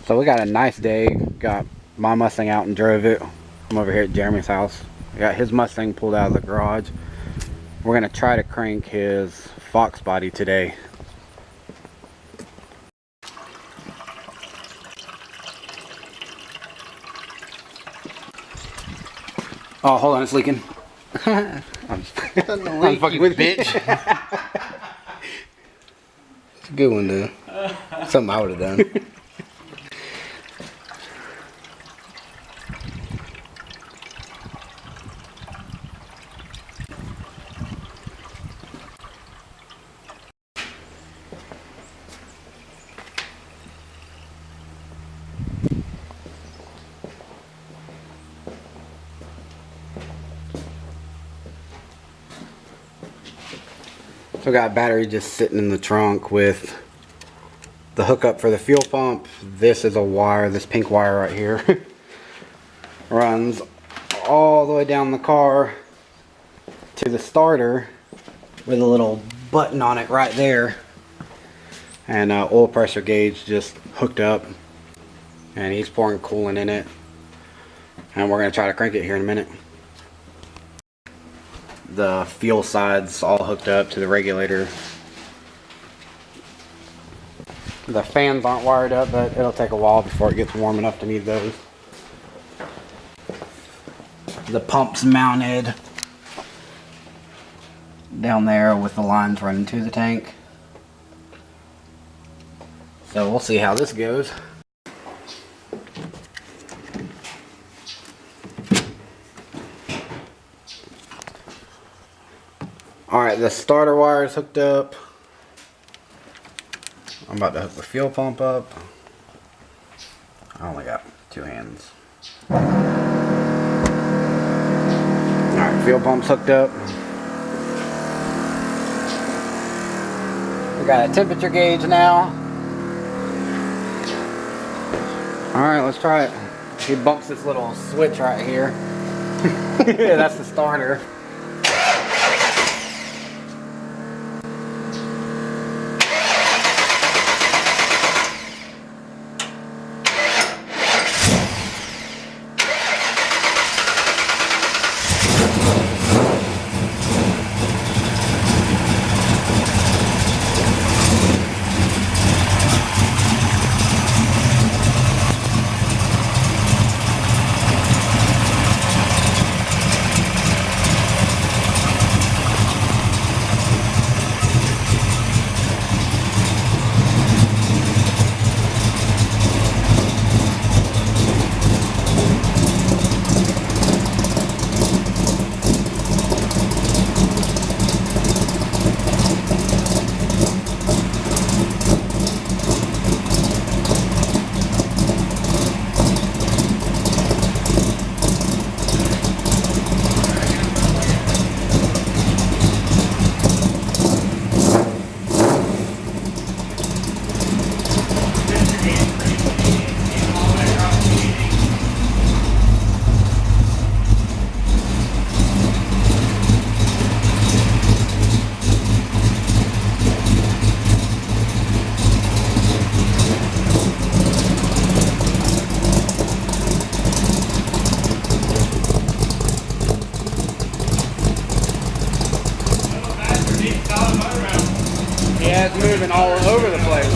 So we got a nice day. Got my Mustang out and drove it. I'm over here at Jeremy's house. I got his Mustang pulled out of the garage. We're gonna try to crank his Fox body today. Oh, hold on, it's leaking. I'm fucking with bitch. It's a good one, though. Something I would have done. So I got a battery just sitting in the trunk with the hookup for the fuel pump. This is a wire, this pink wire right here runs all the way down the car to the starter with a little button on it right there, and oil pressure gauge just hooked up, and he's pouring coolant in it, and we're going to try to crank it here in a minute. The fuel side's all hooked up to the regulator. The fans aren't wired up, but it'll take a while before it gets warm enough to need those. The pump's mounted down there with the lines running to the tank. So we'll see how this goes. Alright, the starter wire is hooked up. I'm about to hook the fuel pump up. I only got 2 hands. Alright, fuel pump's hooked up. We got a temperature gauge now. Alright, let's try it. He bumps this little switch right here. Yeah, that's the starter. Yeah, it's moving all over the place.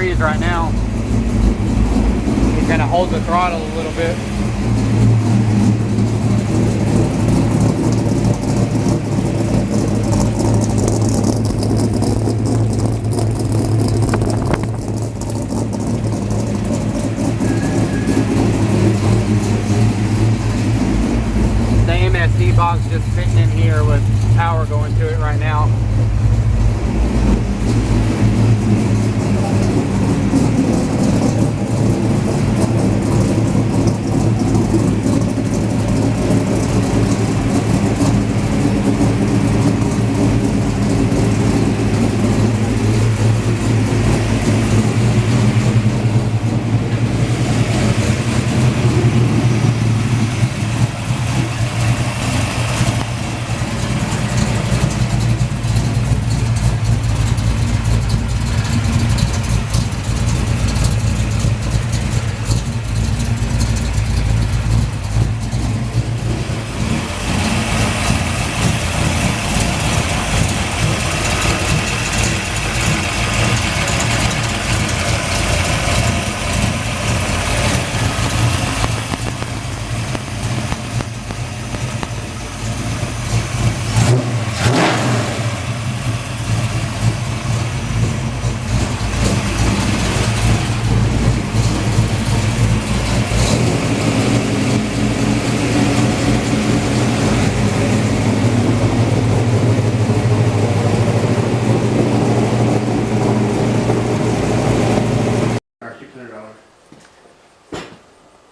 freeze right now. You kind of hold the throttle a little bit. The MSD box just sitting in here with power going to it right now.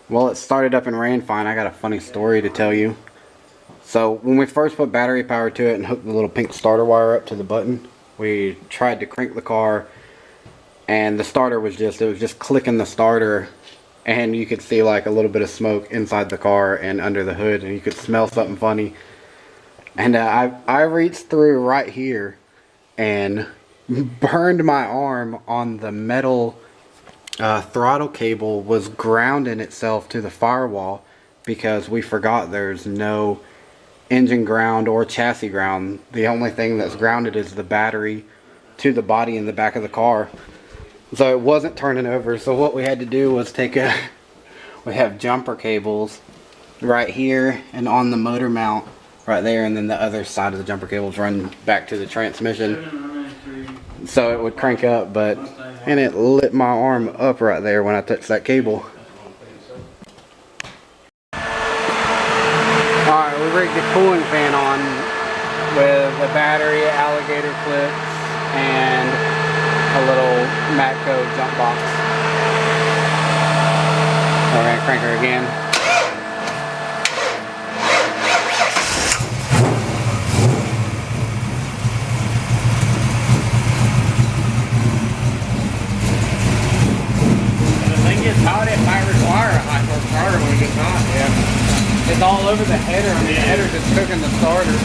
Well, it started up and ran fine. I got a funny story to tell you. So when we first put battery power to it and hooked the little pink starter wire up to the button, we tried to crank the car, and the starter was just clicking the starter, and you could see like a little bit of smoke inside the car and under the hood, and you could smell something funny. And I reached through right here and burned my arm on the metal throttle cable. Was grounding itself to the firewall because we forgot there's no engine ground or chassis ground. The only thing that's grounded is the battery to the body in the back of the car. So it wasn't turning over. So what we had to do was we have jumper cables right here and on the motor mount right there, and then the other side of the jumper cables run back to the transmission so it would crank up. And it lit my arm up right there when I touched that cable. Alright, we rigged the cooling fan on with a battery, alligator clips, and a little Matco jump box. We're going to crank her again. Hot, it might require a high torque starter when it gets hot. Yeah, it's all over the header. I mean, the header's just cooking the starter.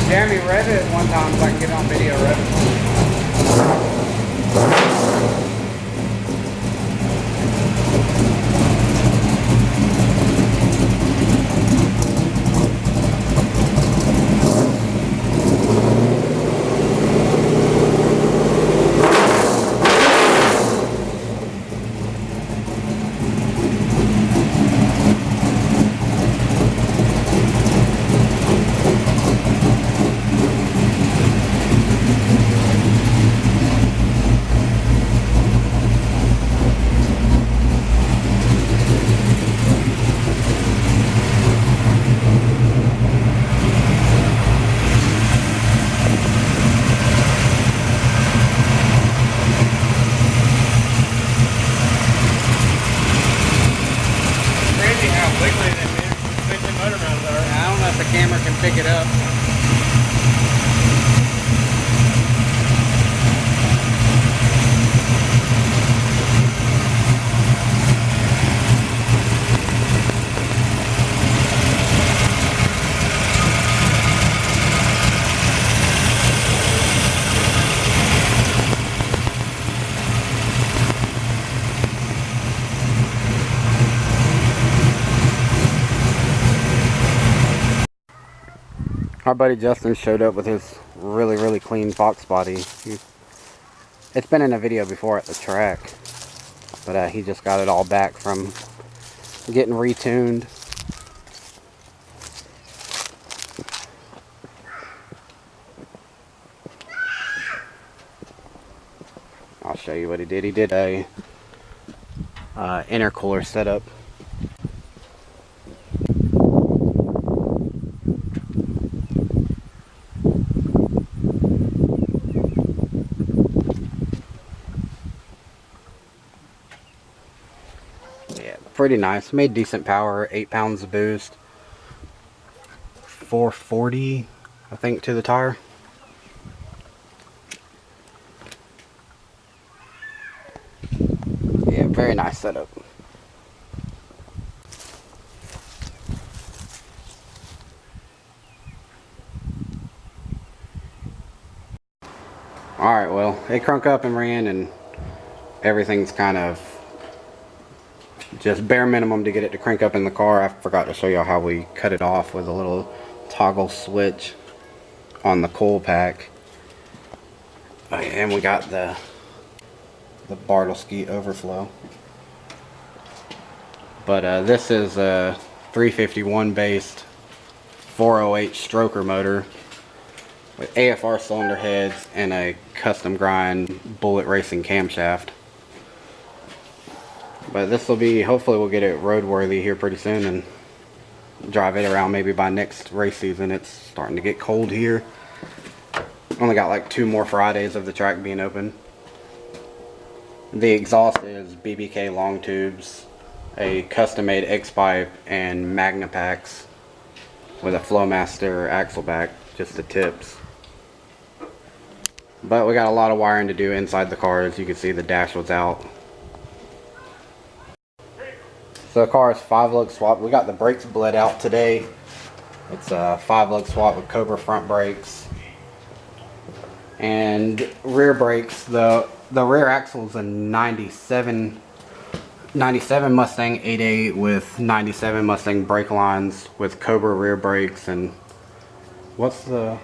Jeremy read it one time so I can get it on video. Read it. the camera can pick it up. Our buddy Justin showed up with his really clean Fox body. It's been in a video before at the track, but he just got it all back from getting retuned. I'll show you what he did. He did a intercooler setup. Pretty nice. Made decent power. 8 pounds of boost. 440, I think, to the tire. Yeah, very nice setup. Alright, well, it crunk up and ran, and everything's kind of just bare minimum to get it to crank up in the car. I forgot to show y'all how we cut it off with a little toggle switch on the coil pack. And we got the Bartlesky overflow. But this is a 351 based 408 stroker motor with AFR cylinder heads and a custom grind bullet racing camshaft. But this will be, hopefully we'll get it roadworthy here pretty soon and drive it around maybe by next race season. It's starting to get cold here. Only got like 2 more Fridays of the track being open. The exhaust is BBK long tubes, a custom made X-pipe, and Magna packs with a Flowmaster axle back, just the tips. But we got a lot of wiring to do inside the car. As you can see, the dash was out. So the car is 5-lug swap. We got the brakes bled out today. It's a 5-lug swap with Cobra front brakes and rear brakes. The rear axle is a 97 Mustang 8.8 with 97 Mustang brake lines with Cobra rear brakes. And what's the?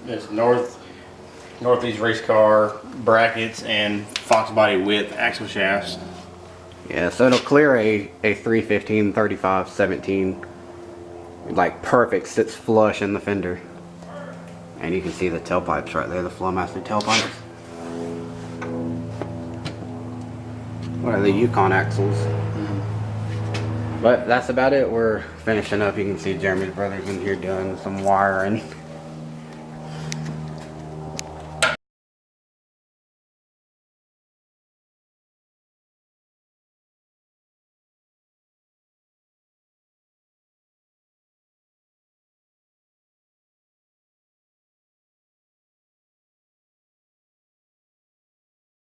It's Northeast race car brackets and Fox body width axle shafts. Yeah, so it'll clear a 315 35 17, like perfect, sits flush in the fender. And you can see the tailpipes right there, the Flowmaster tailpipes. What are the Yukon axles? But that's about it. We're finishing up. You can see Jeremy's brother's in here doing some wiring.